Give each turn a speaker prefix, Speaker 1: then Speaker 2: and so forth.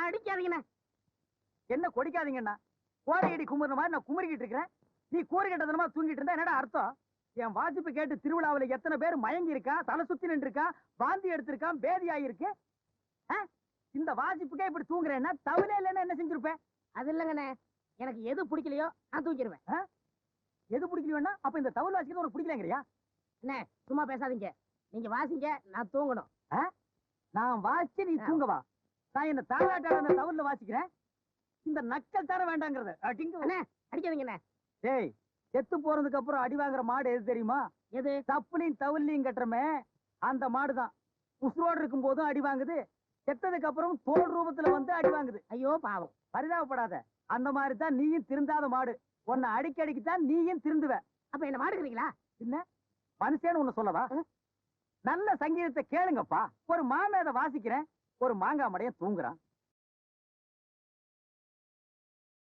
Speaker 1: அடிக்காதீங்கண்ணா.
Speaker 2: என்ன கொடிக்காதீங்கண்ணா? கோடை அடி குமுற மாதிரி நான் குமுறிக்கிட்டு இருக்கிறேன். நீ கூறு கட்டதனமா தூங்கிட்டு இருந்தா என்னடா அர்த்தம்? என் வாசிப்பு கேட்டு திருவிழாவில் எத்தனை பேர் மயங்கி இருக்கா, தலை சுத்தி நின்று இருக்கா, வாந்தி எடுத்திருக்கான், பேதி ஆயிருக்கு. இந்த வாசிப்புக்கே இப்படி தூங்குறேன்னா தவிலே இல்லைன்னா என்ன செஞ்சிருப்பேன்?
Speaker 1: அது இல்லங்கண்ணே, எனக்கு எது பிடிக்கலையோ நான் தூங்கிடுவேன்.
Speaker 2: எது பிடிக்கலையோன்னா அப்ப இந்த தவில் வாசிக்கிறது உனக்கு பிடிக்கலங்கிறியா?
Speaker 1: என்ன சும்மா பேசாதீங்க, நீங்க வாசிங்க, நான் தூங்கணும்.
Speaker 2: நான் வாசிச்சு நீ தூங்கவா? நான் என்ன தாலாட்டாட அந்த தவில வாசிக்கிறேன். இந்த நக்கல் தர வேண்டாங்கிறத
Speaker 1: அடிக்காதீங்கண்ணே.
Speaker 2: டேய், செத்து போறதுக்கு அப்புறம் அடி வாங்குற மாடு எது தெரியுமா?
Speaker 1: எது?
Speaker 2: தப்புலையும் தவிலையும் கட்டுறமே அந்த மாடுதான். உசுரோடு இருக்கும் போதும் அடி வாங்குது, செத்ததுக்கு அப்புறம் தோல் ரூபத்துல வந்து அடி வாங்குது.
Speaker 1: ஐயோ பாவம்,
Speaker 2: பரிதாபப்படாத. அந்த மாதிரி தான் நீயும் திருந்தாத மாடு. உன்னை அடிக்கடிக்கு தான் நீயும் திருந்துவ.
Speaker 1: அப்ப என்ன மாடுக்கிறீங்களா?
Speaker 2: இல்ல மனுஷன்னு ஒண்ணு சொல்லவா? நல்ல சங்கீதத்தை கேளுங்கப்பா. ஒரு மாமேத வாசிக்கிறேன், ஒரு மாங்காய் மடையன் தூங்குறான்.